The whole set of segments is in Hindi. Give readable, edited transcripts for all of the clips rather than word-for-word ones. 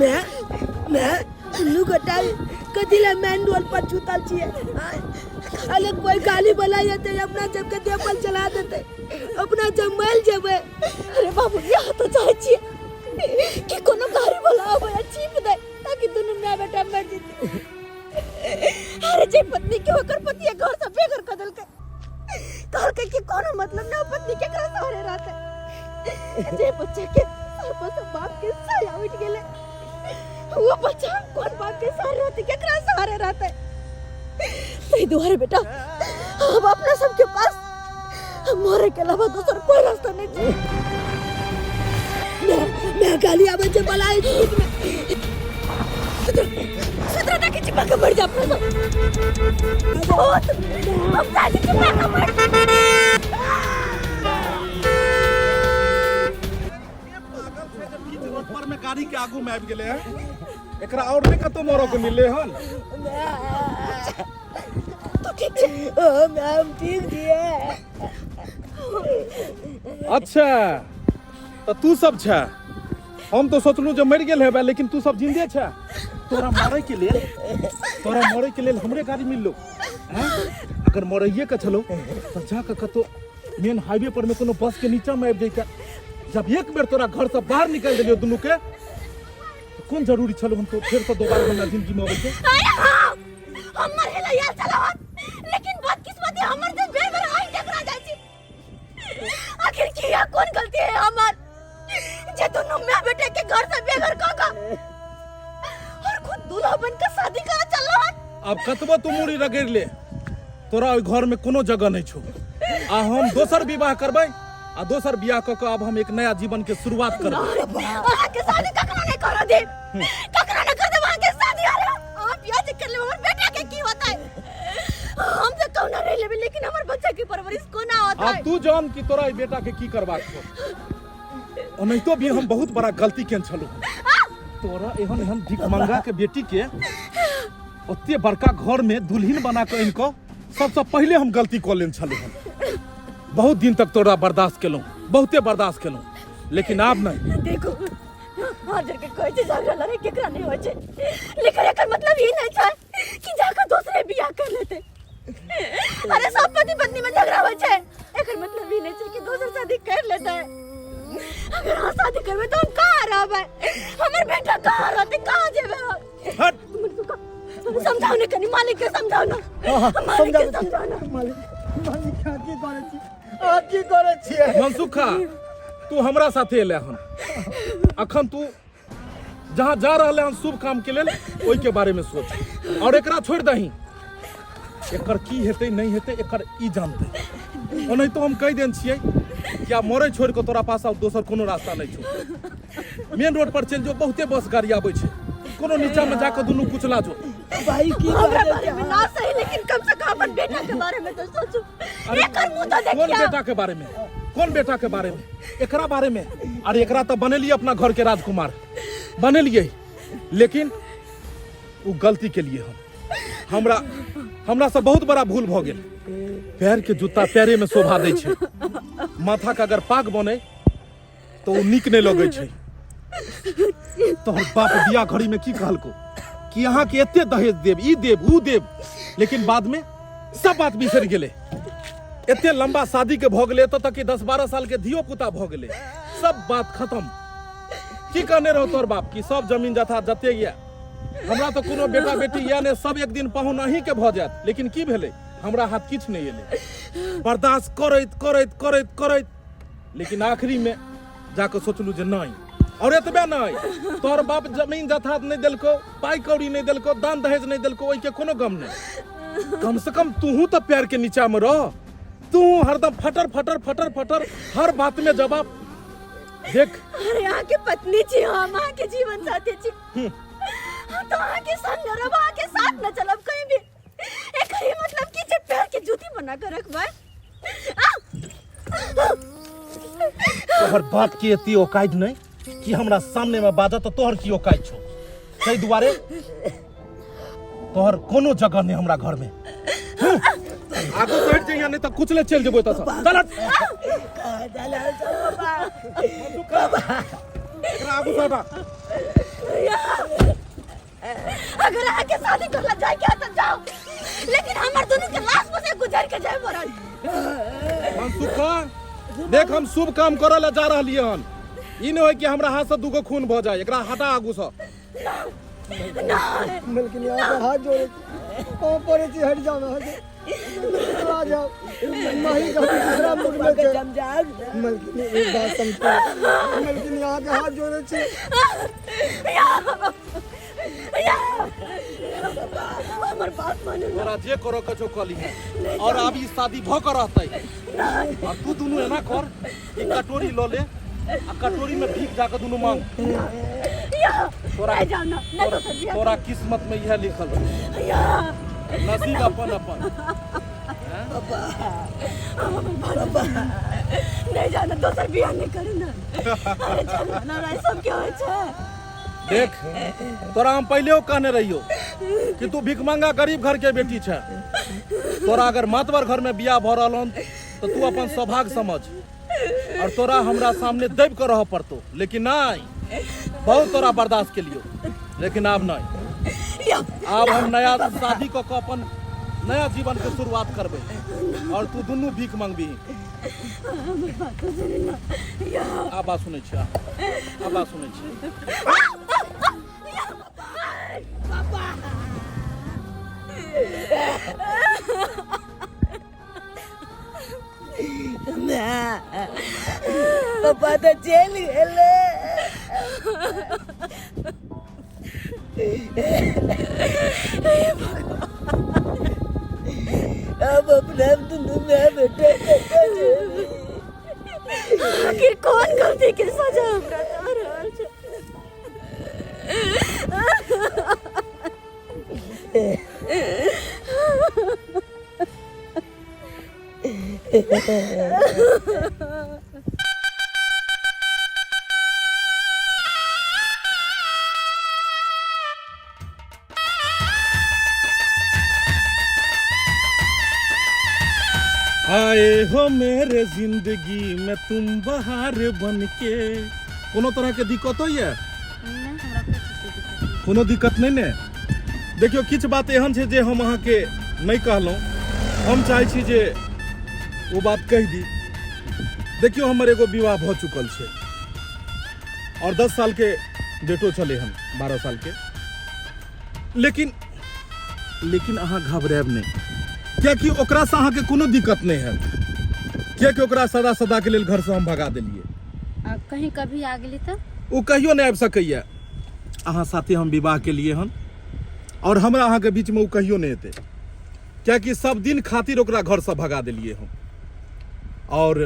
मैं उल्लू कटाई कदिला मेन रोड पर छूतल छिए। अलग कोई गाली बोला जाते अपना जब के देपल चला देते अपना जब मैल जेबे। अरे बाबू यहाँ तो चाहे छिए कि कोनो गाली बोला भैया चीप दे ताकि दोनों मैं बेटा मर जीते। अरे जे पत्नी के होकर पति घर से बेघर कर देलके कहल के कि कोनो मतलब ना पत्नी के घर सहारे रहते। जे बच्चे के बाप के साया उठ गेले वो बच्चा कौन बाप के सहारे रहते केकरा सहारे रहते। नहीं दुआरे बेटा अब अपना सबके पास मोरे के अलावा दूसरा कोई रास्ता नहीं है। मैं गाली आवे जे बलाई सत्रह के चिपा के मर जा अपना सब बहुत अब जाके चिपा के मर पर में गाड़ी के आगू में आबि गेले हैं एकरा और नहीं कतो मोरो के मिले हन। तो ठीक है मैम ठीक दिए। अच्छा तो तू सब छ हम तो सोचलू जो मर गेल हेबे लेकिन तू सब जिंदे छ। तोरा मारे के लिए हमरे गाड़ी मिल लो हैं। अगर मरइए के चलो तो जाके कतो मेन हाईवे पर में कोनो बस के नीचा में आबि जइता। जब एक बेर तोरा घर से बाहर निकाल दिलियो दुनू के तो कौन जरूरी छलो हम तो फिर से दोबारा हमरा जिंदगी में आबै के। हमर हेला यार चलावत लेकिन बदकिस्मती हमर से बेर बेर आई टकरा जाय छी। आखिर किया कौन गलती है हमर जे दोनों मैं बेटे के घर से बेघर काका और खुद दूल्हा बनकर शादी करे चलो। अब कतबो तू मुड़ी रगड़ ले तोरा ओइ घर में कोनो जगह नहीं छो। आ हम दोसर विवाह करबै आ दोसर बियाह क के अब हम एक नया जीवन के शुरुआत करब। वहां के शादी ककरा नहीं करो दे ककरा नहीं कर दे वहां के शादी। अरे आप यहाँ से कर ले हमर बेटा के की होता है हम से कौन नहीं लेबे लेकिन हमर बच्चा की परवरिश कोना होता है। अब तू जान कि तोरा ई बेटा के की करबाक छौ। नहीं तो भी हम बहुत बड़ा गलती केन छलु। तोरा एहन भिखमंगा के बेटी के ओते बड़का घर में दुल्हन बना के इनको सबसे पहले हम गलती क लेन छलु। बहुत दिन तक तोरा बर्दाश्त केलहुं बहुते बर्दाश्त केलहुं लेकिन अब नहीं। देखो हाजर के कोई चीज झगड़ा लड़े केकरा नहीं होय छे लेकिन एकर मतलब ई नहीं छे कि जाकर दूसरे बियाह कर लेते। अरे सब पति पत्नी में झगड़ा होय छे एकर मतलब ई नहीं छे कि दूसर शादी कर लेते। अगर हम शादी करबे तो हम कहां रहबे हमर बेटा कहां रहते कहां जेबे। हट समझाओ ने कनी मालिक के समझाओ ना। समझाओ ना मालिक क्या की करे छी आप की करे छिए। मनसुखा तू हमरा साथे एले हन अखन तू जहां जा रहले हन शुभ काम के लेल ओइ के बारे में सोच और एकरा छोड़ दही। एकर की हेतै नहीं हेतै एकर ई जानतै। ओनै तो हम कह देन छियै कि आ मोरे छोड़ के तोरा पास दोसर कोनो रास्ता नहीं छौ। मेन रोड पर चल जो बहुते बस गाड़ी आबै छै कोनो नीचा में जाके दुनू कुचला जो। भाई की हमरा बारे में ना सही लेकिन कम से कम अपन बेटा के बारे में तो सोचो। एकर मुंह तो देखिए कौन बेटा के बारे में कौन बेटा के बारे में एकरा बारे में। अरे एकरा तो बनेलिए अपना घर के राजकुमार बनेलिए लेकिन वो गलती के लिए हमरा से बहुत बड़ा भूल भ गेल। पैर के जूता पैरे में शोभा दै छै माथा के अगर पाग बने तो वो नीक नहीं लगे छै। तोहर बाप बियाह घड़ी में की कहलको कि यहाँ के एते दहेज देव ई देव ऊ देव लेकिन बाद में सब बात बिसर गेले। एते लंबा शादी के भ गेले तक कि 10-12 साल के धियो पुता भ गेले सब बात खत्म। की कहने रहो तोर बाप की सब जमीन जथा जते या हमरा तो कोनो बेटा बेटी या ने सब एक दिन पहुना ही के भ जात लेकिन की भेले हमरा हाथ किछ नहीं एले। बर्दाश्त करैत करैत करैत करैत लेकिन आखिरी में जाके सोचलू जे नहीं और एतबे नहीं तोर बाप जमीन जथा नहीं देलको पाई कौड़ी नहीं देलको दान दहेज नहीं देलको ओइ के कोनो गम नहीं। कम से कम तू तो पैर के नीचा में रह। तू हरदम फटर फटर फटर फटर हर बात में जवाब देख। अरे यहाँ के पत्नी छी हम यहाँ के जीवन साथी छी तो यहाँ के संग रब यहाँ के साथ न चलब कहीं भी। एक ही मतलब कि जे पैर के जूती बना कर रखबे। तोहर बात की एती औकात नहीं कि हमरा सामने में बाजा तो तोहर की औकात छो। तै दुआरे तोहर कोनो जगह नहीं हमरा घर में। आगू बैठ जाइए नहीं तो कुचले चल जेबो त चल एकरा आगू से हटा। अगर आके शादी करला जाए क्या तो जाओ, लेकिन हमार दोनों के लाश में से गुजर के जाए मरल। मनसुखा देख, हम शुभ काम करे ला जा रहलिए हन। ई नहीं है कि हमरा हाथ से दूगो खून भ जाए। एकरा हटा आगू से। मलकिनी आपके हाथ जोड़े कहाँ पड़े छी, हट जाओ ना, हट आ जाओ। माही का दूसरा मूड में थे। मलकिनी एक बात समझो, मलकिनी आपके हाथ जोड़े छी। हमार बात मानो ना। तोरा जे करो कछो कली है और अब ई शादी भ कर रहतै। और तू दोनों एना कर, ई कटोरी लो ले आ कटोरी में भीख जाकर दोनों मांग। तोरा किस्मत में यह लिखल है, नसीब अपन अपन। नहीं जाना, दोसर बियाह नहीं करू ना। अरे चल ना, रे सब क्या होय छै। देख, तोरा हम पहले कहने रहियो कि तू भिख मांगा गरीब घर के बेटी छे। तोरा अगर मातवर घर में बियाह भ रहल हन तो तू अपन सौभाग्य समझ और तोरा हमरा सामने दब कर रह पड़तो। लेकिन नहीं, बहुत तोरा बर्दाश्त के लियो, लेकिन अब नहीं। अब हम नया शादी को अपन नया जीवन के शुरुआत करबे और तू दोनों भीख मांगबी। आ बात सुनै छी, आ बात सुनै छी। पापा तो जेल गेले। अब अपने दोनों में बेटे आखिर कौन गलती के सजा हमरा दे रहल छै। आए हो मेरे जिंदगी में तुम बहार बन के। कोनो तरह के दिक्कत होइए? कोनो दिक्कत नहीं ने। देखियो, किछ बात एहन छै जे हम अहाँ के नहीं कहलौं। हम चाहे छी जे वो बात कह दी। देखियो, हमर एगो विवाह भ चुकल छै और 10 साल के डेटो चले हम, 12 साल के। लेकिन अहाँ घबराएब नहीं, कियाकि ओकरा से अहाँ के कोनो दिक्कत नहीं है। कियाकि ओकरा सदा सदा के लेल घर से हम भगा देलिए। कहीं कभी आ गेली तो वो कहियो नहीं आबि सकैया। अहाँ साथे हम विवाह के लिए हन और हमरा अहाँ के बीच में वो कहियो नहीं एते, कियाकि सब दिन खातिर ओकरा घर से भगा देलिए हम और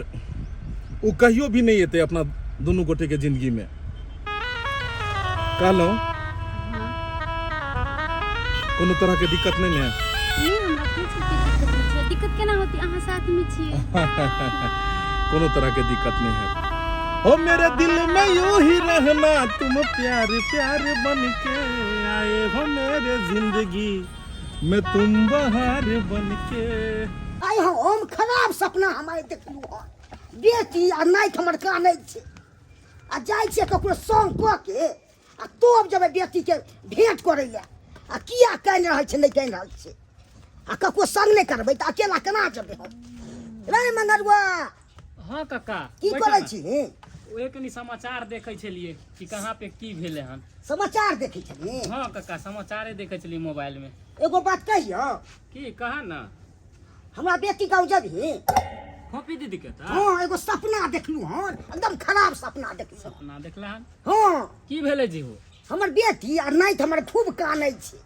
वो कहियो भी नहीं एते अपना दोनों गोटे के जिंदगी में। कहलौं कोनो तरह के दिक्कत नहीं है। नहीं, हमरा कुछ दिक्कत नहीं छै। दिक्कत केना होती, अहाँ साथ में छियै। कोनो तरह के दिक्कत नहीं है। ओ मेरे दिल में यूं ही रहना, तुम प्यार प्यार बन के आए हो मेरे जिंदगी में, तुम बहार बन के। आइ हम खराब सपना हमारे देखलू हन। बेटी आ नाइट हमर कानै छै आ जाइ छै ककरो संग कऽ के आ तब जब बेटी के भेंट करै ले आ किया कानि रहल छै, नहीं कानि रहल छै आ ककरो संग नहीं करबै तऽ अकेला केना जेबै हम। रे मंगरुआ, हाँ काका, की करै छी? ओए कनी समाचार देखै छलिए कि कहाँ पे की भेले हन। समाचार देखै छली? हाँ काका, समाचारे देखै छलिए मोबाइल में। एगो बात कहियो, की कहा ना? हमरा बेटी गाँव जबही। खोपी दीदी के ता हाँ, एगो सपना देखलू हन, एकदम खराब सपना देखलू। सपना देखला हन? हाँ, की भेले जी हो? हमर बेटी आ नाइट हमर खूब कानै छै।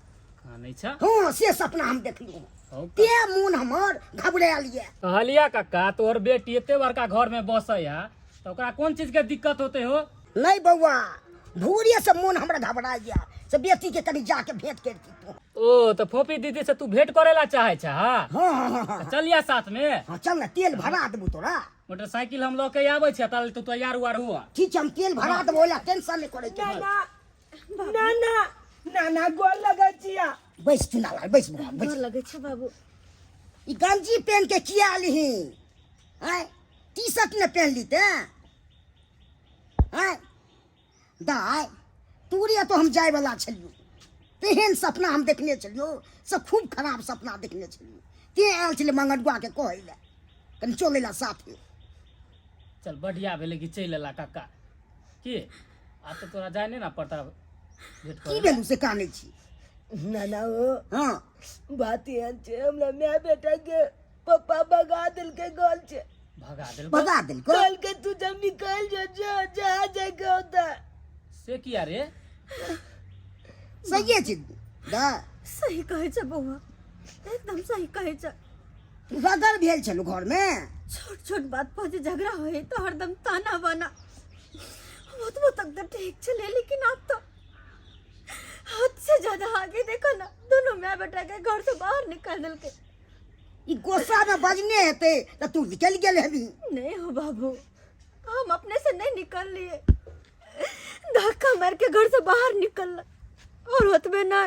कानै छ? हाँ, से सपना हम देखलू हन। हौ ते मोन हमर घबरायल ये। कहलिया काका, तोहर बेटी एते बड़का घर में बसै है तो ओकरा कोन चीज के दिक्कत होते हो? नहीं बउआ, भूरिये से मोन हमरा घबराय गया से बेटी के कनी जाके भेंट कर दी तू। ओ तो फोपी दीदी से तू भेंट करेला चाहे छ? हाँ हाँ हाँ हाँ चलिया साथ में। हाँ, चल ना, तेल भरा देबू तोरा। मोटरसाइकिल हम लऽ के आबै छै, ताले तू तैयार उआर हुआ। ठीक छै, हम तेल भरा देबो, ओला टेंशन नहीं करे के। नाना गोल लगै छिया। बैस तू ना, बैस बउआ, बैस। डर लगै छै बाबू। ई गंजी पहन के किया आलिही? हैं, टी शर्ट ने पहन ली ते? हैं, दाय तोरे तो हम जाए वाला छलियो, तेहन सपना हम देखने छलियो, सब खूब खराब सपना देखने छलियो। ते आयल छले मंगरुआ के कहै ले कनि चले ला साथे। चल बढ़िया भेलै कि चलि एला काका। की आ तो तोरा जाए नहीं ना पड़ता भेट की कर। भेलू से कानै छी? नाना हो हाँ बात एहन छै हमरा माय बेटा के पप्पा भगा देलकै गल छै। भगा दिल बगा देलको। कल के तू जब निकल जा जाए के होता। से किया रे? सहिए छी दा। सही कहै छ बौआ, एकदम सही कहै छ। रगड़ भेल छलू घर में। छोट छोट बात पर जे झगड़ा होए तो हरदम ताना बाना। वो तक तो ठीक चले, लेकिन अब तो हद से ज्यादा आगे देखो ना, दोनों माँ बेटा के घर से बाहर निकाल दिल के। ई गुस्सा में बजने हेते त तू निकल गेल हेबी। नहीं हो बाबू, हम अपने से नहीं निकल लिए, धक्का मार के घर से बाहर निकल और होतबे ना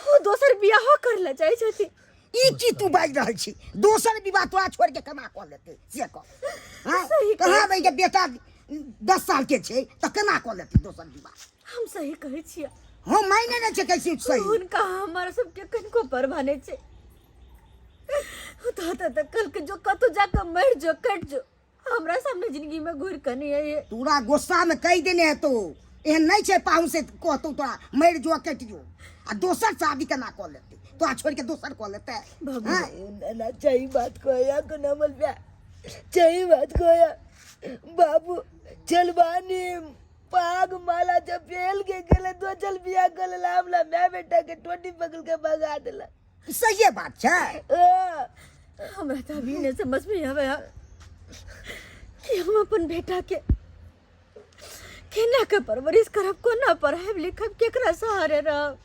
वो दोसर बियाह कर ले जाय छथि। ई की तू बाज रहल छी? दोसर विवाह तोरा छोड़ के केना कऽ लेते से कह। हां सही कह- कहाँ भाई के बेटा 10 साल के छै त केना कऽ लेते दोसर विवाह? हम सही कहै छियै, हम मायने नै छै कैसे सही। उनका हमारा सबके कनको परवाह नहीं छै। तो कल के जो कतो जाकर मर जो कट जो, हमरा सामने जिंदगी में घूर कर नहीं है ये। तोरा गुस्सा में कह देने हेतो, एहन नहीं छै पाहु से कहतो तोरा मर जो कट जो आ दोसर शादी केना कऽ लेते? तोरा छोड़ के दोसर कऽ लेते? बाबू, हाँ? नाना सही बात कहया कनमल बा, सही बात कहया बाबू। चलवानी पाग माला जब फेल के गेले तो चल बिया कर ला, हमला माय बेटा के टोटी पकड़ के भगा देला। सही बात छै। हमरा तो अभी नहीं समझ में आवे कि हम अपन बेटा के केना के परवरिश करब, कोना पढ़ाब लिखब, केकरा सहारे रहब।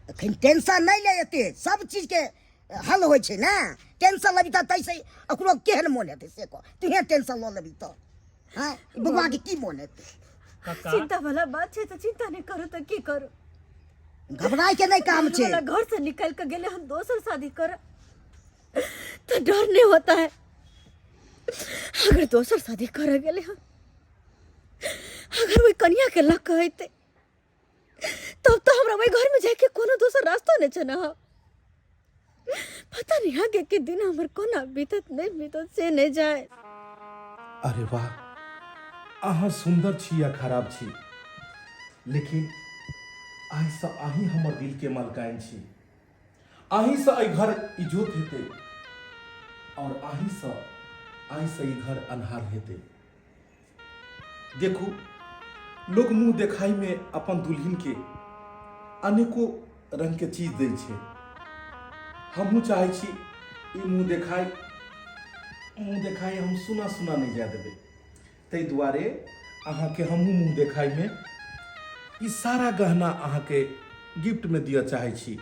अखन टेंशन नहीं ले एते, सब चीज के हल होय छै ना। टेंशन लेबी त तैसे ओकरो केहन मोन हेतै से कह। तुहे टेंशन ल लेबी त हां बबुआ के की मोन हेतै? काका चिंता वाला बात है तो चिंता नहीं करो तो की करो। घबराए के नहीं काम छै। वाला घर से निकल कर गेले हम दोसर शादी कर तो डर नहीं होता है। अगर दोसर शादी कर गेले हम, अगर वही कन्या के लक कहते तब तो हमरा वही घर में जाके कोनो दोसर रास्ता नहीं छना। पता नहीं आगे के दिन हमर कोना बीतत नहीं बीतत से नहीं जाए। अरे वाह, अहाँ सुंदर छी या खराब छी, लेकिन आइ से अहीं हमर दिल के मालकाइन छी। अहीं से एहि घर इजोत हेतै और अहीं से आइ से ई घर अन्हार हेतै। देखू, लोग मुंह देखाई में अपन दुल्हन के अनेको रंग के चीज दै छै। हमहूँ चाहै छी ई मुंह देखाई हम सुना सुना नहीं जा देबै। ताहि दुआरे अहाँके हमहूँ मुँह देखाई में ई सारा गहना अहाँके गिफ्ट में दिअ चाहै छी।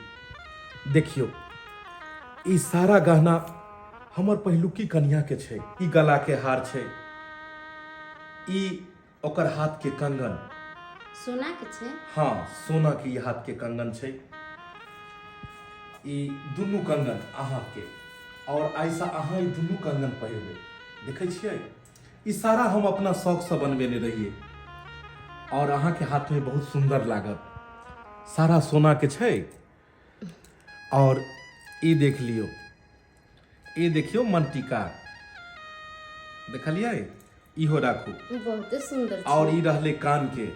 देखियौ, ई सारा गहना हमर पहिलुकी कन्या के छै। ई गला के हार छै, ई ओकर हाथ के कंगन। सोना के छै? हाँ, सोना के ई हाथ के कंगन छै। ई दुनू कंगन अहाँ के, और ऐसा अहाँ ई दुनू कंगन पहिरबै। देखै छियै, ई सारा हम अपना शौक से बनबेने रहिए और अहाँ के हाथ में बहुत सुंदर लागत। सारा सोना के छै। और ई देख लियो, ई देखियो मन टीका देखलिए, इहो राखू। बहुत सुंदर छै। और ई रहले कान के।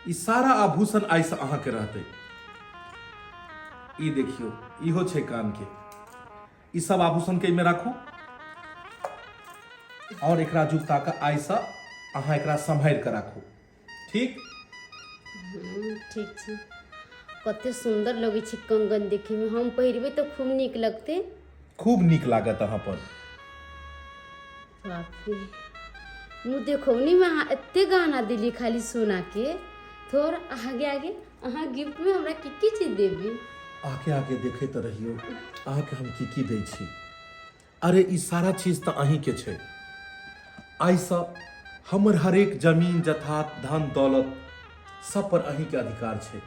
ई सारा आभूषण ऐसे अहाँ के रहते। ई देखियो, इहो छै कान के। ई सब आभूषण के में राखू और एकरा जूता का ऐसा अहाँ एकरा संभाल के राखू। ठीक? ठीक छै। कते सुंदर लगे छै कंगन देखे में, हम पहिरबे तो खूब नीक लगते। खूब नीक लागत अहाँ पर। बाप रे, मुँह देखौनी में अहाँ एते गहना दिली खाली सोना के। थोड़ आगे आगे अहाँ गिफ्ट में हमरा की चीज देबी? आगे आगे देखे तो रहियो, अहाँ के हम की दै छी। अरे ई सारा चीज तो अहीं के छै। ऐसा हमर हरेक जमीन जथात धन दौलत सब पर अहीं के अधिकार छै।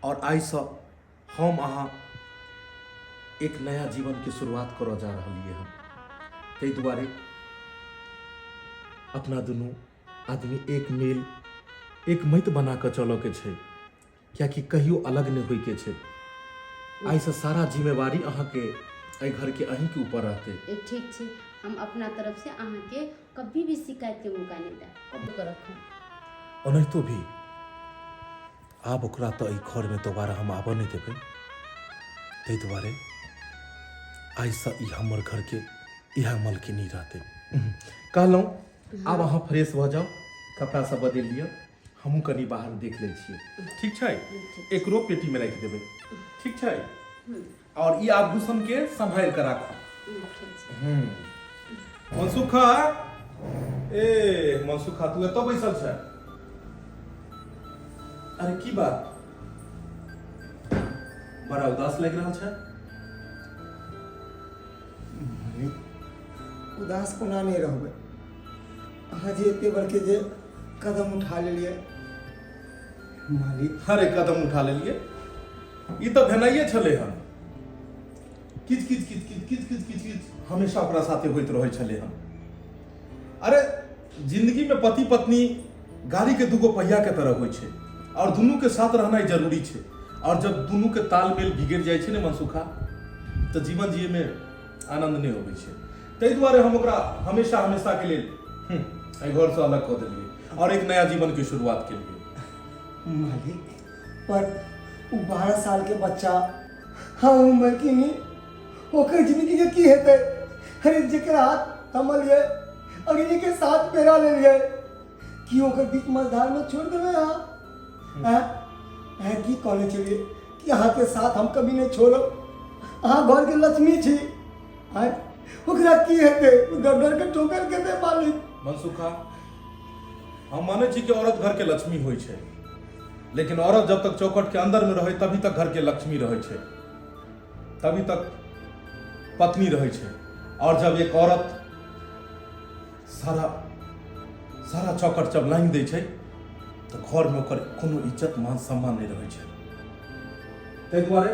और ऐसा हम अहाँ एक नया जीवन की शुरुआत करऽ जा रहलिए हम। ताहि दुआरे अपना दुनू आदमी एक मेल एक मत बना के चलो के छे, क्या कि कहियो अलग नहीं होई के छे। आई से सारा जिम्मेवारी अहाँ के आई घर के अहीं के ऊपर रहते। ठीक छै, हम अपना तरफ से अहाँ के कभी भी शिकायत के मौका नहीं दे। अब रखू ओनाहितो भी आब ओकरा तो ई घर में दोबारा हम आबऽ नहीं देबै, ताहि दुआरे आई से ई हमर घर के इह मलकिनी रहते। कहलहुँ आब अहाँ फ्रेश भऽ जाओ, कपड़ा सब बदल लिअ, हमहूँ कनी बाहर देख लै छियै, ठीक छै? एकरो पेटी में राखि देबै, ठीक छै? और ई आभूषण के संभाल के राखू। मनसुखा, ए मनसुखा तू एतऽ बैसल छै? अरे की बात, बड़ा उदास लग रहा है? उदास कोना नहीं रहबै, अहाँ जे एते बड़के जे कदम उठा लेलिए मालिक। अरे कदम उठा लेलिए, ई तो भेनाइए छले हन। किच किच किच किच किच किच किच किच हमेशा ओकरा साथे होइत रहै छले हन। अरे जिंदगी में पति पत्नी गाड़ी के दूगो पहिया के तरह होइ छै और दुनू के साथ रहना जरूरी छै। और जब दुनू के तालमेल बिगड़ जाए छै ने मनसुखा, तो जीवन जिये में आनंद नहीं होबै छै। ताहि दुआरे हम ओकरा हमेशा हमेशा के लेल एहि घर से अलग कऽ देलिए और एक नया जीवन की शुरुआत केलिए। मालिक पर वो 12 साल के बच्चा हाँ उम्र की नहीं, ओकर जिंदगी के की हेतै? अरे जेकरा हाथ थमलिए और इन्हीं के साथ पेरा लेलिए कि ओकर बीच मझधार में छोड़ देबै अहाँ? हैं की कहने चलिए कि अहाँ के साथ हम कभी नहीं छोड़ब, अहाँ घर के लक्ष्मी छी। हैं ओकरा की हेतै? डर के ठोकर के दे मालिक। मनसुखा, हम माने छी कि औरत घर के लक्ष्मी होइ छै, लेकिन औरत जब तक चौखट के अंदर में रहे तभी तक घर के लक्ष्मी रहे छै, तभी तक पत्नी रहे छै। और जब एक औरत सारा चौखट जब लाइन दै छै तो घर में ओकर कोनो इज्जत मान सम्मान नहीं रहे छै। ताहि दुआरे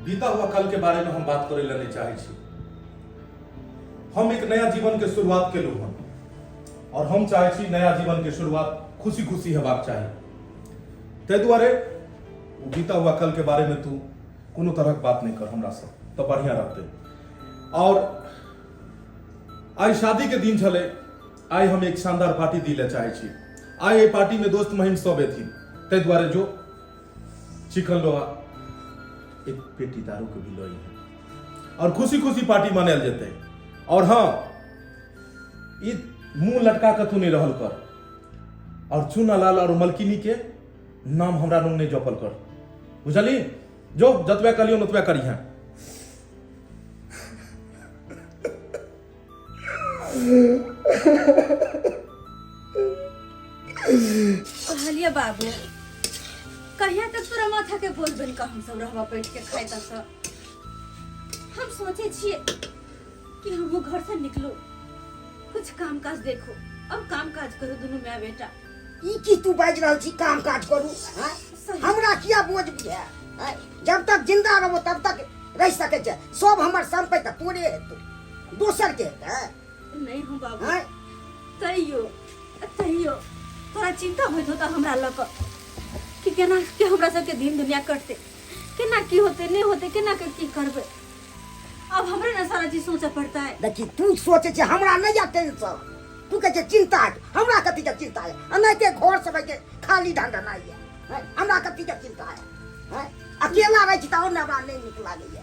बीता हुआ कल के बारे में हम बात करे ला नहीं चाहे छी। हम एक नया जीवन के शुरुआत केलहुँ हन और हम चाहे छी नया जीवन के शुरुआत खुशी खुशी हेबाक चाही। ताहि दुआरे बीता हुआ कल के बारे में तू कोनो तरहक बात नहीं कर हमरा से, तो बढ़िया रहते। और आई शादी के दिन छले, आई हम एक शानदार पार्टी दिले चाहे छी। आई ये पार्टी में दोस्त महिम सब एथिन, ताहि दुआरे जो चिकन लोहा एक पेटी दारू के भी लोई है और खुशी खुशी पार्टी मनायल जेते। और हाँ, ई मुंह लटका के तू नहीं रहल कर और चूनालाल और मलकिनी के नाम हमरा नुंग नहीं जपल कर, बुझली? जो जतबे कलियो नतबे करिहे। कहलिए बाबू, कहिया तक तोरा माथा के बोल बन का हम सब रहबा बैठ के खाए तक हम सोचे छिए कि हम वो घर से निकलो, कुछ काम काज देखो। अब काम काज करो दोनों माँ बेटा। ई की तू बाज रहल छी काम काज करू? हमरा किया बोझ बुझे? जब तक जिंदा रहबो तब तक रह सके छै। सब हमर संपत्ति तोरे हेतौ, दोसर के हेतै? नहीं हम बाबू, तैयो तोरा चिंता होइत होता हमरा लग कि केना के हमरा सबके दिन दुनिया कटते, केना की होते नहीं होते, केना के की करबे। अब हमरे ना सारा चीज सोचा पड़ता है। देखी तू सोचे छै हमरा नहीं या टेंशन, तू कहे छै चिंता है, हमरा कथी के चिंता है? नहीं के घर सब के खाली ढंढना है, हमरा कथी के चिंता है? अकेला रह छी त और हमरा नहीं नीक लागे।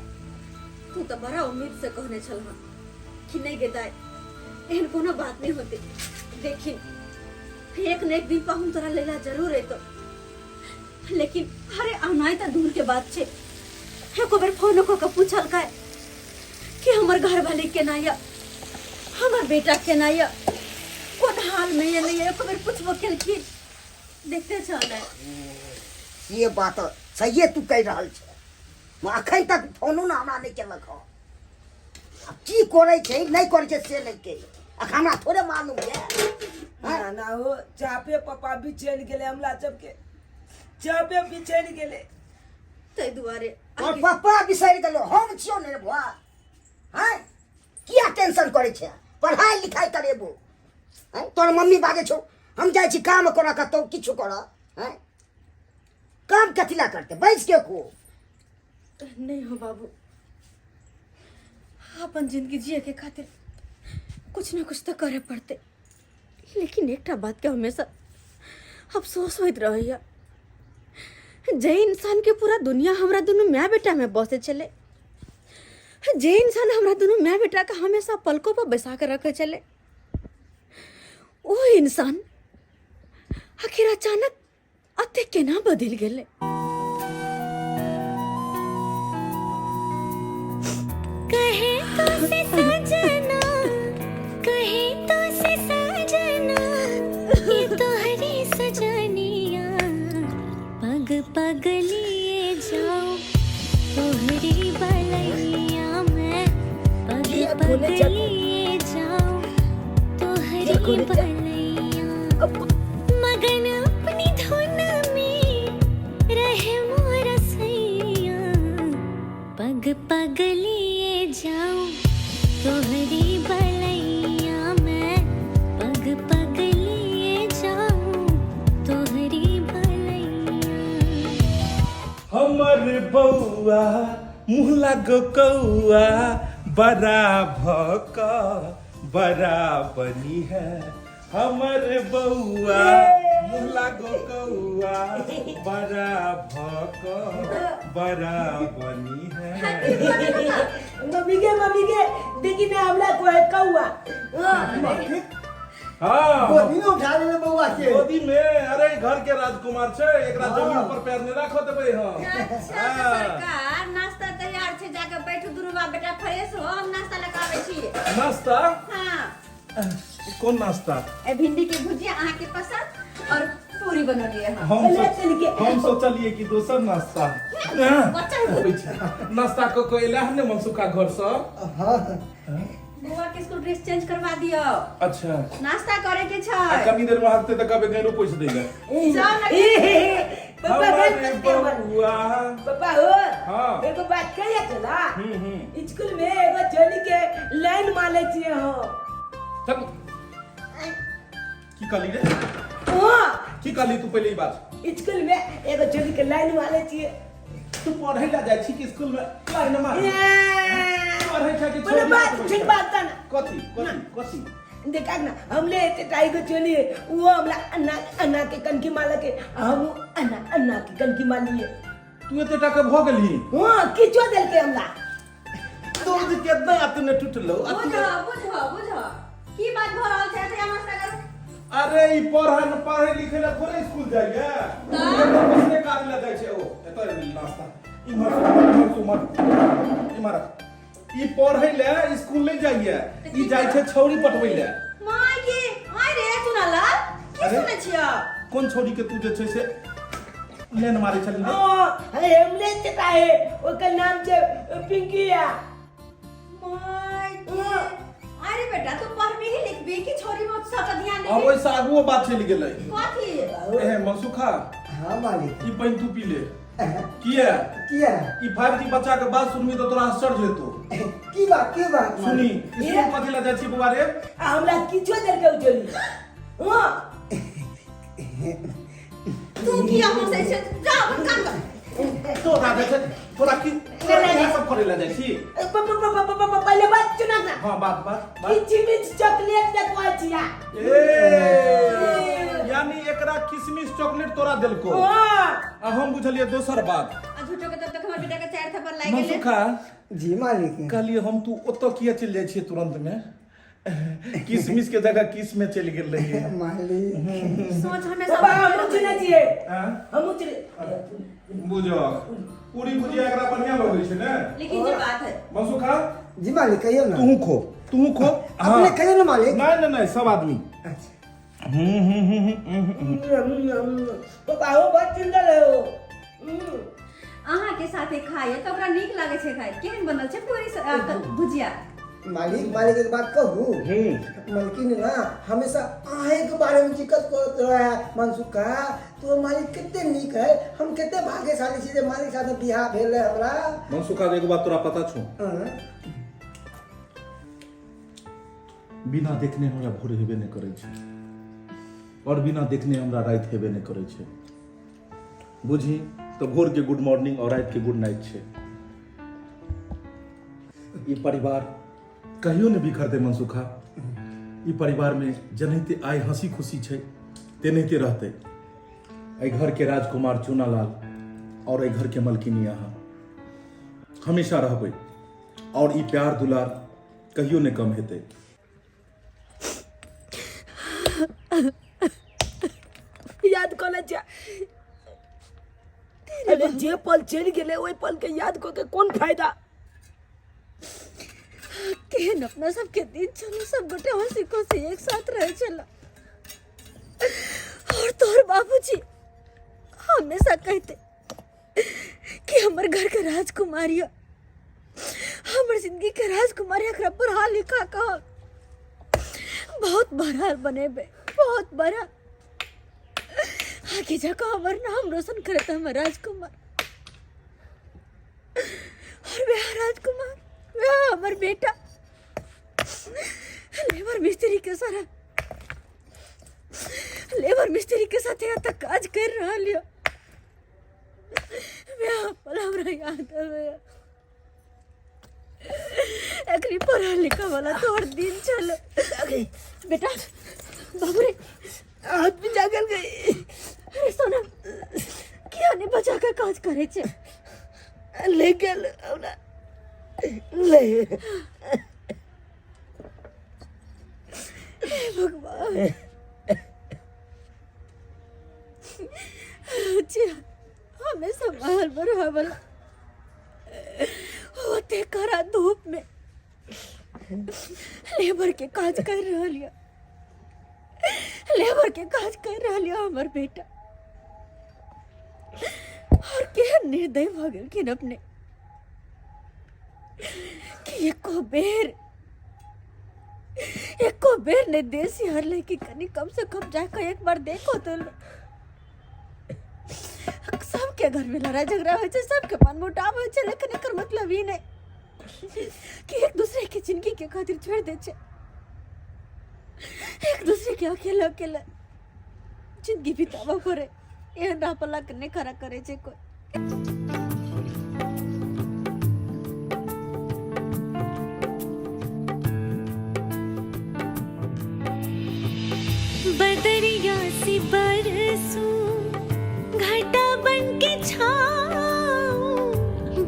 तू तो बड़ा उम्मीद से कहने छल कि नहीं गेदाय एहन कोनो बात नहीं होते, लेकिन एक न एक दिन पाहुन तोरा लेला जरूर है। तो लेकिन अरे आनाई तो दूर के बात छे। एको बेर फोन को पूछल का कि हमर घर वाले केना या, हमर बेटा केना या, कोन हाल में ये नहीं है, एको बेर पूछबो केल की देखते चल। ये बात सही तू कह रहल छै, अखन तक फोनो ना हमरा नहीं केलक हो। अब की करे छै नहीं करे छै से नहीं के हमरा थोड़े मालूम है। ना हो चापे पापा भी चल गेले, हमला सबके चापे भी चल गेले। तै दुआरे और पापा बिसरि गेलो, हम छियो ने बुआ। हैं किया टेंशन करे छै? पढ़ाई लिखाई करेबो। हैं तोर मम्मी बाजे छौ हम जाए छी काम करा कतौ किछु करा हैं काम कथिला करते बैठ के को नहीं हो बाबू, अपन जिंदगी जिए के खातिर कुछ ना कुछ तो करे पड़ते। लेकिन एक बात के हमेशा अफसोस होत रहिया, जे इंसान के पूरा दुनिया हमरा दोनों माँ बेटा में बसे चले, जे इंसान हमरा दोनों माँ बेटा का हमेशा पलकों पर बैसा कर रखे चले, वो इंसान आखिर अचानक अते केना बदल गेले। कहे तो से सजना, कहे तो से सजना, ये तो हरी सजनिया, पग पग लिए जाओ तोहरी बलैया में, पग पग लिए जाओ तोहरी बलैया, मगन अपनी धुन में रहे मोर सैया, पग पग लिए जाओ तोहरी बलैया में, पग पग लिए जाओ तोहरी बलैया। हमर बउआ मुँह लागो कौआ, बड़ा भका बड़ा बनी है। हमर बउआ मुँह लागो कौआ, बड़ा भका बड़ा बनी है। मम्मी के देखी ना हमला को है कौआ। हाँ गोदी में उठा ले बउआ के। गोदी में, अरे घर के राजकुमार छे, एकरा जमीन पर पैर नहीं राखो देबे हम। अच्छा सरकार, नाश्ता तैयार छे, जाके बैठो दुरुवा बेटा, फ्रेश हो, हम नाश्ता लेके आबै छी। नाश्ता? हां, कौन नाश्ता? ए भिंडी के भुजिया अहाँ के पसंद और पूरी बनलिए हम। हम सोचलिए कि दोसर नाश्ता। नाश्ता को कोई ला हमने मनसुखा घर से। बुआ के स्कूल ड्रेस चेंज करवा दियो। अच्छा नाश्ता करे के छै। कनी देर में हकते त कबे गैनो पैसा देगा। पापा हो हाँ। एगो बात कहिए चला। स्कूल में एगो चली के लाइन माले छिए हो। चल की कहली रे? हां की कहली तू पहले ई बात? स्कूल में एगो चली के लाइन माले छिए। तू पढ़े ला जाय छी कि स्कूल में लाइन मार? पढ़े छ कि बोले बात ठीक बात ना। कथी देखा ना हमले एते टाई को चली वो हमला अन्ना के कनकी माला के हम अन्ना के कनकी मालिए। तू एते टाका भ गेली? हां किछो देल के हमला। तो जे केतना अपने टूटलो। बुझो की बात भ रहल छै से हमरा से। अरे ई पढ़े लिखे ला थोड़े स्कूल जाइए। किसने कार ला जाय छै ओ? एतो नाश्ता ई मार ई पढ़े ले स्कूल नहीं जाइए, ई जाय छै छौरी पटबै ले। माय के आय रे सुनाला की सुनै छिया? कोन छौरी के तू जे छै से लेन मारे छली? अरे हमले के काहे ओकर नाम छै पिंकिया। माय अरे बेटा तू पढ़बी ही लिखबी कि छोरी में सब ध्यान दे। अब वैसा आगुओ बात चली गेलै। कथी? ए मनसुखा हां मालिक ई पानी तू पी ले। किया ई 5G बच्चा के बात सुनबी तो तोरा आश्चर्य हेतौ। की बात सुनी स्कूल कथि ला जाय छी बुआ रे? हमरा किछो देल के उचली। हां तू किया हंसै छै? जा अपन काम कर। तोरा की सब करे ला जाय छी? पहले बात सुना ना। हां बात किचमिच चॉकलेट दे कोइ छिया। यानी एकरा किशमिश चॉकलेट तोरा देलको। हां हम बुझलिए दोसर बात। झूठो के तब तक हमर बेटा के चार थप्पड़ लाग गेले। मनसुखा जी मालिक। कहलिए हम तू ओतो किया चल जाय छी तुरंत में? किशमिश के जगह किस में चल गेल रही है। मालिक सोच हमेशा पापा हम चले छिए। हां हम चले बुझो पूरी भुजिया एकरा बढ़िया लगै छै ने? लेकिन जे बात है मनसुखा जी मालिक कहियो ना। तू खो अपने कहियो ना मालिक। नहीं सब आदमी। अच्छा पापा हो बहुत सुंदर है हो। अहाँ के साथे खाए तो ओकरा नीक लागे छै खाए। केहन बनल छै पूरी भुजिया? मालिक एक बात कहूँ। मलकिन ना हमेशा आहे के बारे में जिक्र करत रहा है मनसुखा। तो मालिक कितने नीक है, हम कितने भाग्यशाली छी जे मालिक साथे बियाह भेल है हमरा। मनसुखा एगो बात तोरा पता छौ? बिना देखने हमरा भोर हेबे नहीं करे छै। और बिना देखने हमरा रात हेबे नहीं करे छे। बुझी तो भोर के गुड मॉर्निंग और रात के गुड नाइट छे। ये परिवार कहियो ने बिखर दे मनसुखा। ये परिवार में जनहिते आय हंसी खुशी छे तेनहिते रहते। आई घर के राजकुमार चूनालाल और आई घर के मलकिनी यहाँ हमेशा रहबे और ये प्यार दुलार कहियो ने कम हेते। याद करना चा। अरे जे पल चल गेले ओई पल के याद को के कौन फायदा। केहन अपना सबके दिन चलो सब गोटे हंसी खुशी एक साथ रहे चला। और तोहर बाबूजी हमेशा कहते कि हमर घर के राजकुमारी हमर जिंदगी के राजकुमारी एकरा पढ़ा लिखा कह बहुत बड़ा बनेबे, बहुत बड़ा आगे जाकर हमर नाम रोशन करे तो हमर राजकुमार। और वह राजकुमार वह हमर बेटा लेबर मिस्त्री के सारा लेबर मिस्त्री के साथ यहाँ तक काज कर रहा लियो। वह पल हमरा याद आवे। एकरी पढ़ा लिखा वाला तोहर दिन चलो बेटा। बाबू रे हाथ भी जागल गई। अरे सोना क्या ने बचा के काज करे छे। ले गेल हमरा ले। भगवान हमें संभाल बराबर होते करा धूप में लेबर के काज कर रहा लिया। लेबर के काज कर रहा लिया हमार बेटा। और क्या निर्दय भगल के अपने कि एको बेर ने देसी हर लेके कनी कम से कम जाकर एक बार देखो तो सबके घर में लड़ाई झगड़ा हो जाए, सबके मन मुटाव हो जाए, लेकिन एकर मतलब ही नहीं कि एक दूसरे की जिंदगी के खातिर छोड़ दे छे। एक दूसरे के अकेला अकेला जिंदगी बितावा पड़े एहन राह पर लगने खड़ा करे छे कोई। बदरिया सी बरसूं घटा बन के छाऊं।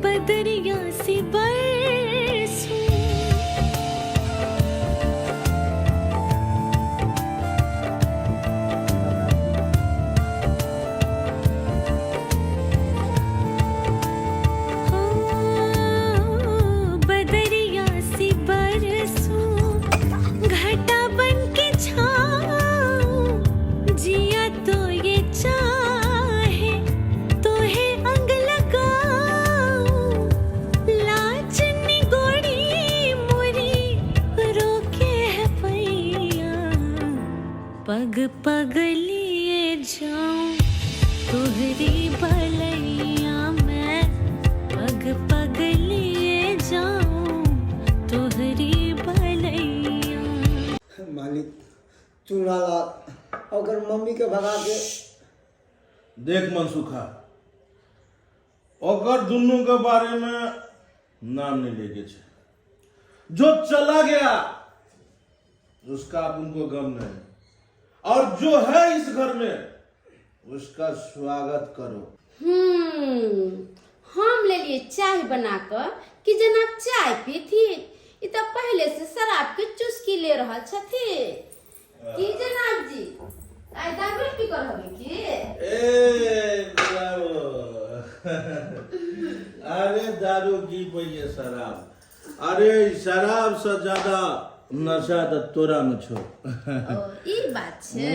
बदरिया सी बरसूं बदरिया सी बरसूं घटा बन के छाऊं। जिया तो ये चाहे तो है अंग लगाऊं। लाज निगोड़ी मुरी रोके है पैया। पग पग लिए जाऊं तोहरी भलैया। मैं पग पग लिए जाऊं तोहरी भलैया। मालिक चूनालाल अगर मम्मी के भगा के देख मनसुखा अगर दोनों के बारे में नाम नहीं लेके छे। जो चला गया उसका आप उनको गम नहीं, और जो है इस घर में उसका स्वागत करो। हम ले लिए चाय बनाकर कि जनाब चाय पीथी ई तो पहले से शराब के चुस्की ले रहा छथी की जनाब जी। आई दारू की करबे की ए अरे दारू की पइए शराब। अरे शराब से ज्यादा नशा तो तोरा में छो। ई बात छे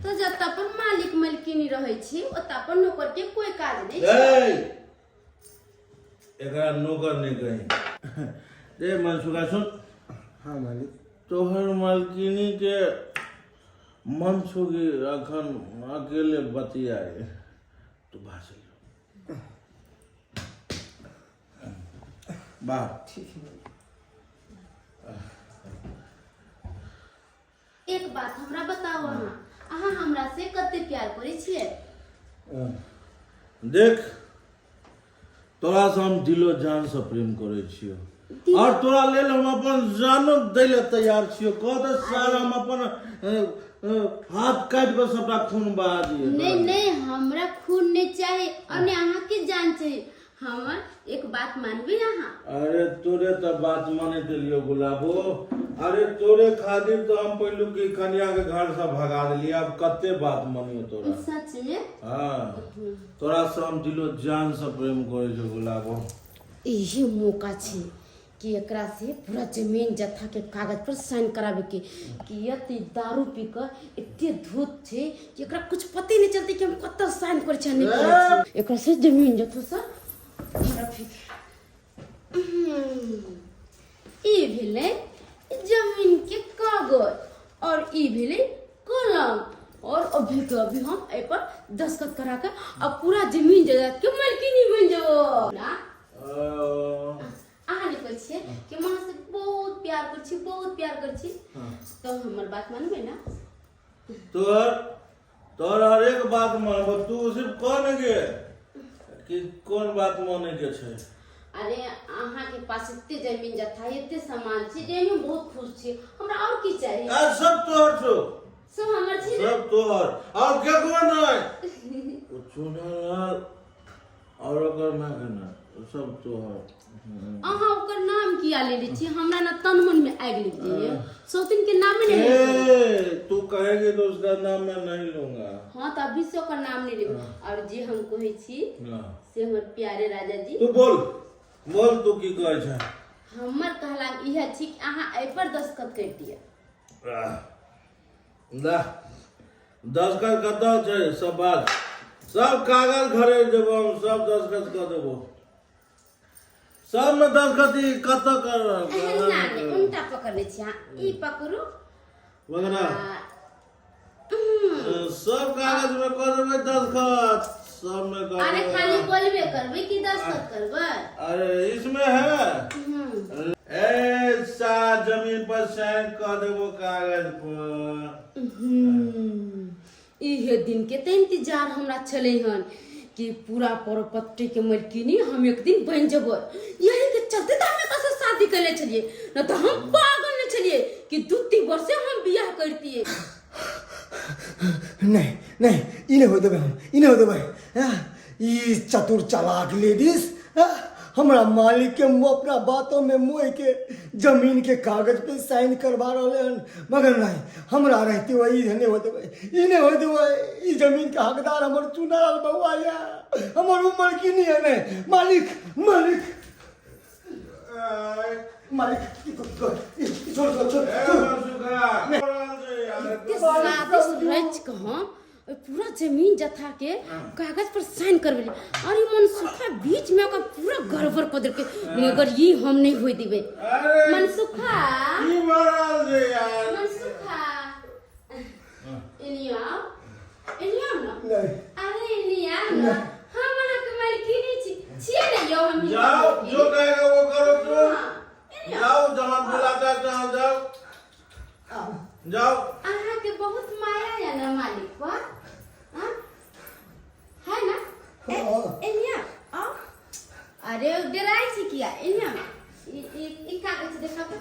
तो जब अपन मालिक मलकिनी रहै छी ओत अपन नौकर के कोई काज नहीं छे। एकरा नौकर नहीं कहीं। रे मनसुखा सुन। हाँ मालिक तोहर मालकिनी के मन छोगी अखन अकेले बतियाए तो भाषण बात एक बात हमरा बताओ ना अहाँ हमरा से कते प्यार करै छियै? देख, तोरा से हम दिलो जान से प्रेम करे छियो और तोरा लेल हम अपन जानो दै ले तैयार छियो। कह दे सार हम अपन हाथ काट के सबटा खून बहा दिए। नहीं नहीं, हमरा खून नहीं चाहिए और नहीं अहाँ की जान चाहिए। हमर एक बात मानबी अहाँ? अरे तोरे तो बात माने के लिए गुलाबो। अरे तोरे खातिर तो हम पहलू के कन्या के घर से भगा दिलिए। अब कते बात मानियो तोरा? सच में? हाँ, तोरा से हम दिलो जान से प्रेम करे छो गुलाबो। यही मौका छै कि एकरा से पूरा जमीन जत्था के कागज पर साइन कराबे के कि यति दारू पी कर एते धूत छै कि एकरा कुछ पते नहीं चलते कि हम कत साइन करे छै नहीं करे छै। एकरा से जमीन जत्था से ई भेले जमीन के कागज और ई भेले कलम और अभी के अभी हम ए पर दस्तखत करा के अब पूरा जमीन जायदाद के मालकिनी बन जाओ ना। अहाँ लिखै छियै कि माँ से बहुत प्यार कर छी, बहुत प्यार कर छी। तो हमर बात मानबे ना? तोर हर एक बात मानबो। तू सिर्फ कौन गे कि कौन बात माने के छै? अरे अहाँ के पास इतने जमीन जत्था इतने सामान छै जे हम बहुत खुश छी। हमरा और की चाहिए? आ सब तोहर छौ, सब हमर छी। सब तोहर और के कोन है? कुछ ना और अगर मैं कहना सब तोहर। अहाँ ओकर नाम किया ले ली छी? हमरा ना तन मन में आग लग जाइए। सौतिन के नाम नहीं ए तू कहेगी तो उसका नाम मैं नहीं लूंगा। हाँ तो अभी से ओकर नाम नहीं लेबे। और जे हम कहै छी से हमर प्यारे राजा जी। तू बोल बोल, तू की कहै छै? हमर कहला इहे छी कि अहाँ ए पर दस्तखत कर दिया। दा दस्तखत कतौ छै? सब बात सब कागज घरे देबो, हम सब दस्तखत कर देबो। सब में दस्तखत कत कर ना नहीं उल्टा पकड़ ले छी। ई पकड़ू वगैरह सब कागज में कर देबे दस्तखत। सब में कर। अरे खाली बोलबे करबे कि दस्तखत करबे? अरे इसमें है ऐसा जमीन पर साइन कर देबो कागज पर। इहे दिन के तो इंतजार हमरा चले हन कि पूरा प्रॉपर्टी के मालकिनी हम एक दिन बन जब। यही के चलते तो हम एकरा से शादी कर ले छलिए, न तो हम पागल न छलिए कि 2-3 वर्ष से हम बियाह करतिए। नहीं नहीं, इन्हें हो देबे, हम इन्हें हो देबे। ई चतुर चालाक लेडीज हमरा मालिक के अपना बातों में मुँह के जमीन के कागज पे साइन करवा रहे हैं। मगर नहीं, हमरा रहते हुए इन्हें हो देबे, इन्हें हो देबे। ई जमीन का हकदार हमर चुनाल बउआ या हमर उम्र की नहीं है। नहीं मालिक मालिक मालिक छोड़ छोड़ छोड़ रच कहाँ पूरा जमीन जत्था के कागज पर साइन करबे। और मनसुखा बीच में ओकर पूरा गड़बड़ कर देलके। मगर ये हम नहीं होई देबे। मनसुखा की मारल जे यार? मनसुखा एलिया एलिया ना? नहीं अरे एलिया ना, हम अहाँ के मालकिनी छिए ना यो। हम जाओ जो कहेगा वो करो। तुम एलिया जाओ जहाँ बुलाता है जहाँ जाओ जाओ। अहाँ के बहुत माया है ना मालिक पर, हाँ? है ना? एलिया आओ। अरे डराई छी किया? एलिया ई कागज देखा तो।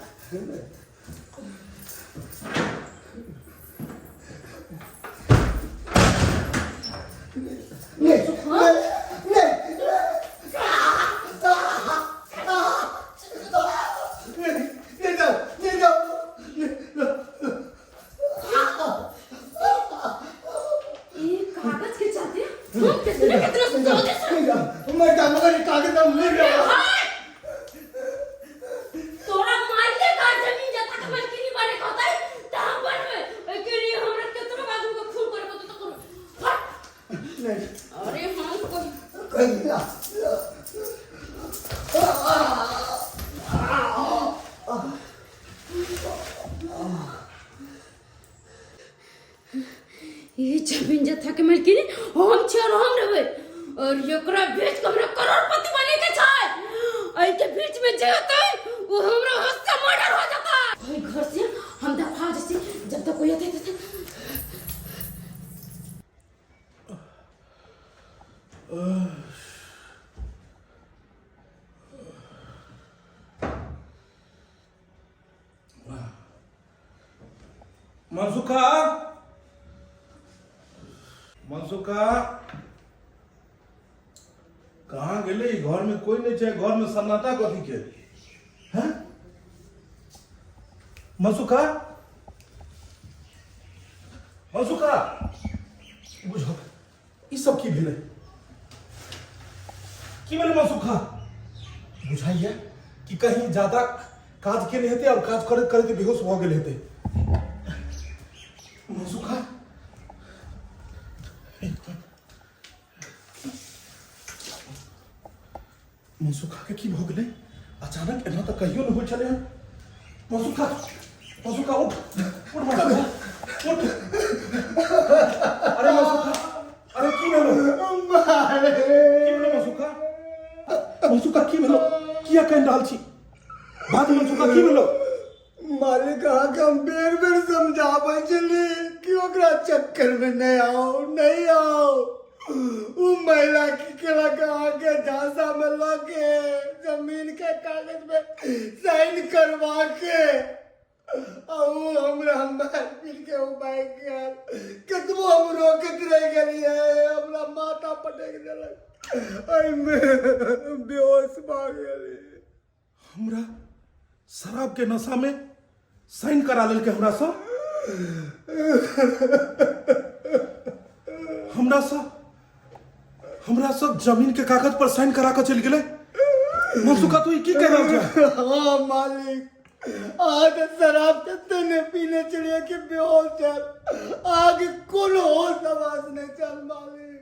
ये जमीन जत्था के मालकिनी हम छी और हम रहबे। और एकरा बेच के हमरा करोड़पति बने के छै। एई के बीच में जे होतै वो हमरा हाथ से मर्डर हो जाता। भाई घर से हम दफा जैसे जब तक कोई आते मनसुखा मनसुखा कहाँ गेले? ई घर में कोई नहीं है, घर में सन्नाटा कथी के हैं? मनसुखा मनसुखा बुझो ई सब की भेले? की भेले मनसुखा? बुझाइए कि कहीं ज्यादा काज के नहीं हेते और काज करते करते बेहोश हो गए हेते। मनसुखा मनसुखा के की भ गेलै? अचानक एना तऽ कहियो नहीं हो चले हैं। मनसुखा मनसुखा उठ उठ मनसुखा उठ। अरे मनसुखा अरे की भेलो? की भेलो मनसुखा? मनसुखा की भेलो? किया कहि रहल छी? बात मनसुखा की भेलो? मालिक अहाँके हम बेर बेर समझाबै छली कि ओकरा चक्कर में नहीं आओ नहीं आओ। वो महिला की केलक आके झांसा में लगे जमीन के कागज में साइन करवा के हमरा मार पीट के उबाय गया। कतबो हम रोकत रह गेलिए हमरा माथा पटक देलक में बेहोश भऽ गेली। हमरा शराब के नशा में साइन करा लेल के हमरा सब हमरा सब जमीन के कागज पर साइन करा के चल गेले। मनसुखा तू की कह रहल छै? हाँ मालिक आगे शराब कते ने पीने चलिए कि बेहोश चल आगे कोनो होश आवाज नहीं चल मालिक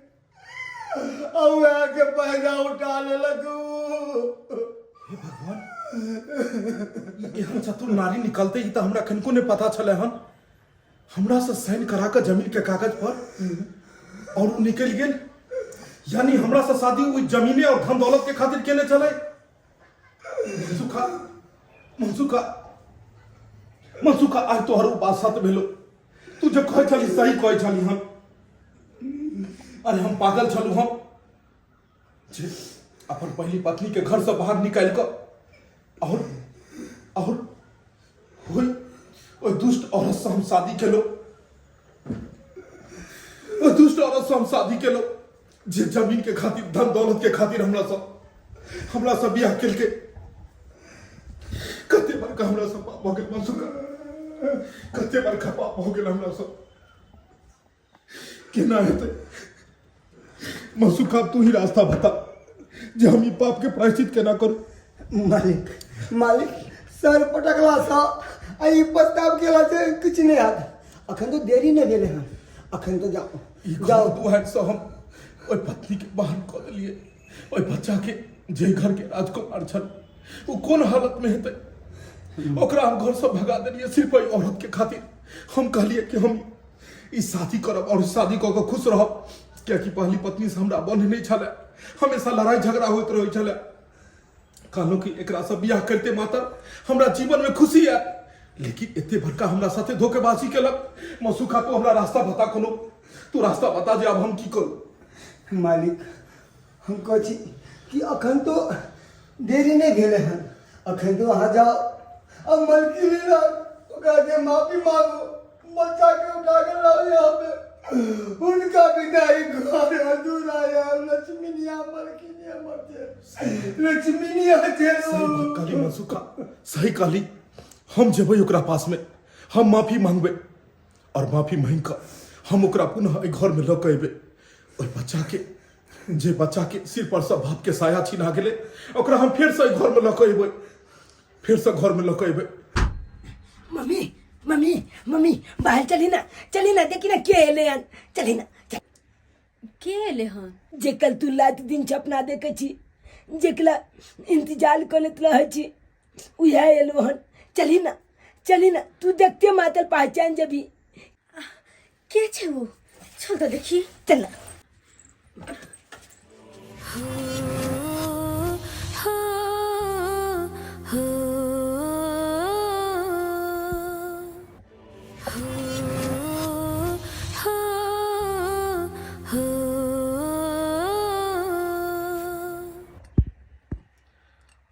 अब आके पैदा उठा ले लगू। हे भगवान एहन चतुर नारी निकलते ही तो हमरा कनको ने पता चले हन। हमरा से साइन करा के जमीन के कागज पर और निकल गेल। यानी हमरा से शादी हुई जमीने और धन दौलत के खातिर केने चले। मनसुखा मनसुखा मनसुखा आज तोहर बात सत भेलो। तू जब कहे चली सही कहे चली हम। अरे हम पागल छलू हम जे अपन पहली पत्नी के घर से बाहर निकाल कर और हुई ओई दुष्ट औरत से हम शादी केलो। ओई दुष्ट औरत से हम शादी केलो जे जमीन के खातिर धन दौलत के खातिर हमरा सब बियाह केल के। कते बड़का हमरा सब पाप हो गेल मनसुखा। कते बड़का पाप हो गेल हमरा सब। केना हेतै मनसुखा? तू ही रास्ता बता जे हम ई पाप के प्रायश्चित केना करू। मालिक मालिक सर पटकला सा आई प्रस्ताव केला से कुछ नहीं आता। अखन तो देरी नहीं भेले हन। अखन तो जाओ जाओ तू है से हम ओई पत्नी के बाहर कर देलिए। ओई बच्चा के जे घर के राजकुमार छल वो कौन हालत में हेतै? ओकरा हम घर से भगा देलिए सिर्फ ओई औरत के खातिर। हम कहलिए कि हम ई शादी करब और शादी कऽ के खुश रहब। क्योंकि पहली पत्नी से हमरा बंध नहीं छले। हमेशा लड़ाई झगड़ा होइत रहै छले। कहलहुँ कि एकरा से बियाह करते मात्र हमरा जीवन में खुशी है। लेकिन एते बड़का हमरा साथे धोखेबाजी केलक। मनसुखा तू हमरा रास्ता बता कोनो। तू रास्ता बता जे अब हम की करू। मालिक हम कह छी कि अखन तो देरी नहीं भेले हन। अखन तो वहाँ जाओ अब मलकिनी ना ओकरा के माफी मांगो। बच्चा के उठा के लाओ यहाँ पे। उनका विदाई घर अधूरा है। लक्ष्मीनिया मलकिनिया मरते लक्ष्मीनिया कहली मनसुखा सही कहली। हम जेबै ओकरा पास में हम माफी मांगबै और माफी मांग कर हम ओकरा पुनः एहि घर में लऽ के अयबै। ओहि बच्चा के जे बच्चा के सिर पर से बाप के साया छीना गेलै ओकरा हम फेर से एहि घर में लऽ के अयबै। फेर से घर में लऽ के अयबै। मम्मी मम्मी मम्मी बाहर चली ना देखी ना के एले हन। चली ना के एले हन? जे कल तू रात दिन सपना देखे छी जेकला इंतजार करत रहे छी उहे एलो हन। चली ना तू देखते मातर पहचान जबी। के छे वो? चल तो देखी। चल ना।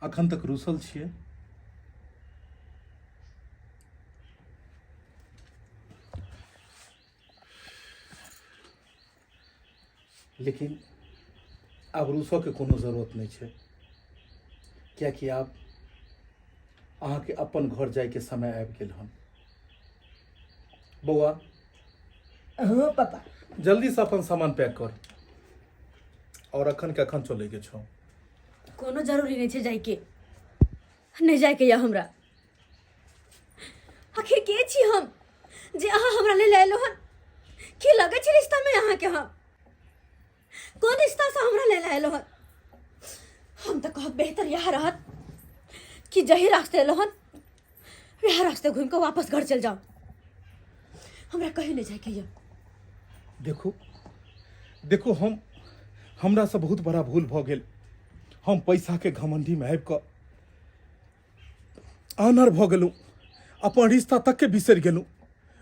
अखन तक रुसल छियै? लेकिन आब रूसो के कोनो जरूरत नहीं है, कियाकि आब अहाँके अपन घर जाए के समय आबि गेल हन। बौआ हाँ पापा। जल्दी से अपन सामान पैक कर, और अखन के अखन चले के छौ। कोनो जरूरी नहीं है जाइके, नहीं जाइके या हमरा। आखिर के छी हम जे अहाँ हमरा ले लायलो हन? की लगे छै रिश्ता में अहाँ के? हम कोन रिश्ता से हमरा ले लायलो हन? हम तो कहब बेहतर यह रहत कि जही रास्ते एलो हन वह रास्ते घूम के वापस घर चल जाओ। हमरा कहीं नहीं जाइके या। देखो देखो, हमरा से बहुत बड़ा भूल भ गेल। हम पैसा के घमंडी में आबि कऽ आनर भ गेलहुँ, अपन रिश्ता तक के बिसरि गेलहुँ।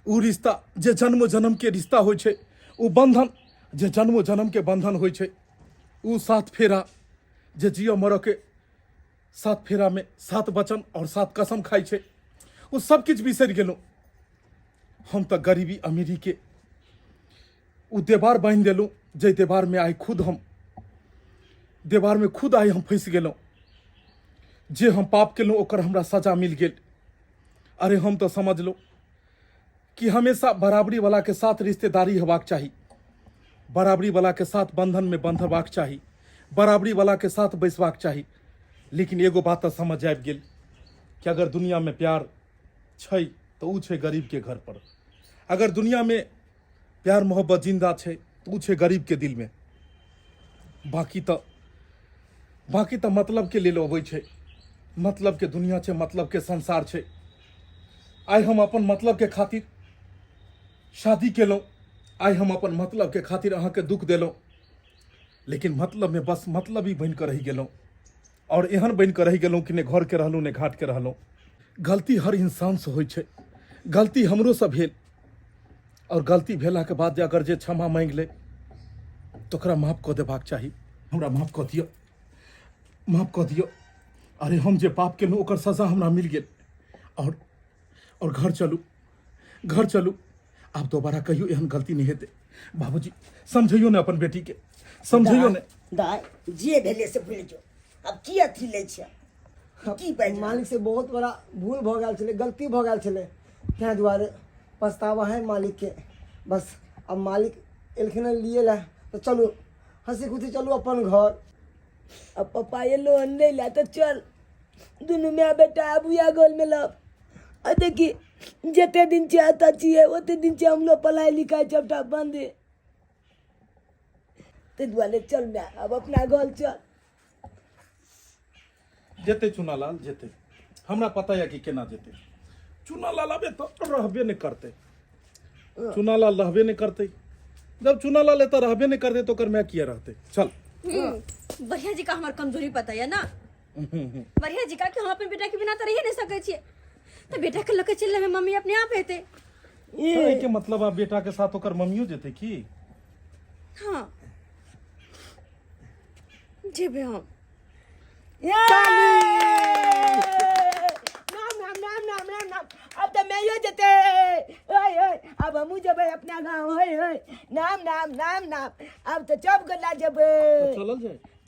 उ रिश्ता जे जन्म जन्म के रिश्ता होइ छै, उ बंधन जे जन्म जन्म के बंधन होइ छै, उ 7 फेरा जे जियो मरो के 7 फेरा में 7 वचन और 7 कसम खाइ छै, उ सब किछु बिसरि गेलहुँ। हम तऽ गरीबी अमीरी के उ देवार बांधि देलहुँ, जे देवार में आइ खुद हम फंसि गेलहुँ। जे हम पाप केलहुँ ओकर हमरा सजा मिल गेल। अरे हम तो समझलहुँ कि हमेशा बराबरी वाला के साथ रिश्तेदारी हेबाक चाही, बराबरी वाला के साथ बंधन में बंधबाक चाही, बराबरी वाला के साथ बैसबाक चाही। लेकिन एगो बात तो समझ आबि गेल कि अगर दुनिया में प्यार छै तो उ छै गरीब के घर पर। अगर दुनिया में प्यार मोहब्बत जिंदा छै तो उ छै गरीब के दिल में। बाकी तो मतलब के लेल अबै छै, मतलब के दुनिया छै, मतलब के संसार छै। आइ हम अपन मतलब के खातिर शादी केलहुँ, आइ हम अपन मतलब के खातिर अहाँके दुख देलहुँ, लेकिन मतलब में बस मतलब ही बनि कऽ रहि गेलहुँ। और एहन बनि कऽ रहि गेलहुँ कि ने घर के रहलहुँ ने घाट के रहलहुँ। गलती हर इंसान से होइ छै, गलती हमरो से भेल, और गलती भेला के बाद अगर जे क्षमा मांगि ले तो ओकरा माफ कऽ देबाक चाही। हमरा माफ कऽ दियौ, माफ कऽ दियौ। अरे हम जे पाप केलहुँ ओकर सजा हमरा मिल गेल। और घर चलू, आब दोबारा कहियो एहन गलती नहीं हेतै। बाबूजी समझियो ने अपन बेटी के, समझियो ने। दाय जे भेले से भूल जो, अब की अथी ले छै, की बाजि मालिक से बहुत बड़ा भूल भ गेल छलै, गलती भ गेल छलै, ताहि दुआरे पछतावा है मालिक के। बस अब मालिक एलखिन लिए ला तो चलू हंसी खुशी चलू अपन घर। अब पापा ये लोन नहीं ला तो चल दुनू माँ बेटा अबुआ गोल में लब। और देखी जते दिन चाहता चाहिए ओते दिन से हम लोग पढ़ाई लिखाई सबटा बंद है। ते दुआरे चल मैं अब अपना घर चल। जेते चुनालाल जेते, हमरा पता है कि केना जेते। चुनालाल अबे तो रहबे नहीं करते, चुनालाल रहबे नहीं करते। जब चुनालाल एतऽ रहबे नहीं करते तो कर मैं किया रहते। चल बढ़िया जी का हमार कमजोरी पता है ना। बढ़िया जी का कि हम अपन बेटा के बिना तो रह नहीं सके छिए, तो बेटा के लेके चलने में मम्मी अपने आप हेते। ये के मतलब आप बेटा के साथ होकर मम्मियों जेते की? हाँ जेबे हम। नाम अब तो मैं यो जते अब हम जब अपना गाँव नाम अब तो चौब गला जब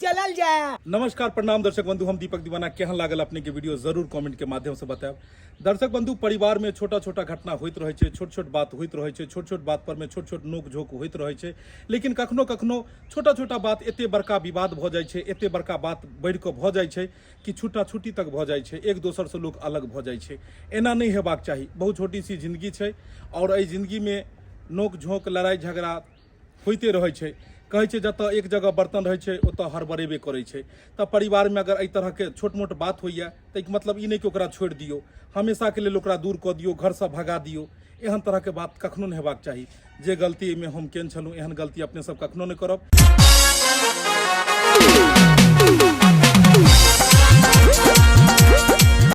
चलल जाए। नमस्कार प्रणाम दर्शक बंधु, हम दीपक दीवाना। केहन लागल अपने के वीडियो जरूर कमेंट के माध्यम से बताएब। दर्शक बंधु, परिवार में छोटा छोटा घटना होइत रहे छै, छोट छोट बात होइत रहे छै, छोट छोट बात पर में छोट छोट नोक झोंक होइत रहे छै, लेकिन कखनो कखनो छोटा छोटा बात एते बड़का विवाद भ जाइ छै, एते बड़का बात बढ़ि कऽ भ जाइ छै कि छूटा छूटी तक भ जाइ छै, एक दोसर से लोग अलग भ जाइ छै। एना नहीं हेबाक चाही। बहुत छोटी सी जिंदगी छै और एहि जिंदगी में नोक झोंक लड़ाई झगड़ा होइते रहे छै। कहै छै जतऽ एक जगह बर्तन रहै छै ओतऽ हड़बड़ेबे करै छै। तऽ परिवार में अगर एहि तरह के छोट मोट बात होइया तऽ एक मतलब ई नहीं कि ओकरा छोड़ि दियौ, हमेशा के लेल ओकरा दूर कऽ दियौ, घर से भगा दियौ। एहन तरह के बात कखनो नहीं हेबाक चाही। जे गलती में हम केने छलहुँ एहन गलती अपने सब कखनो नहीं करब।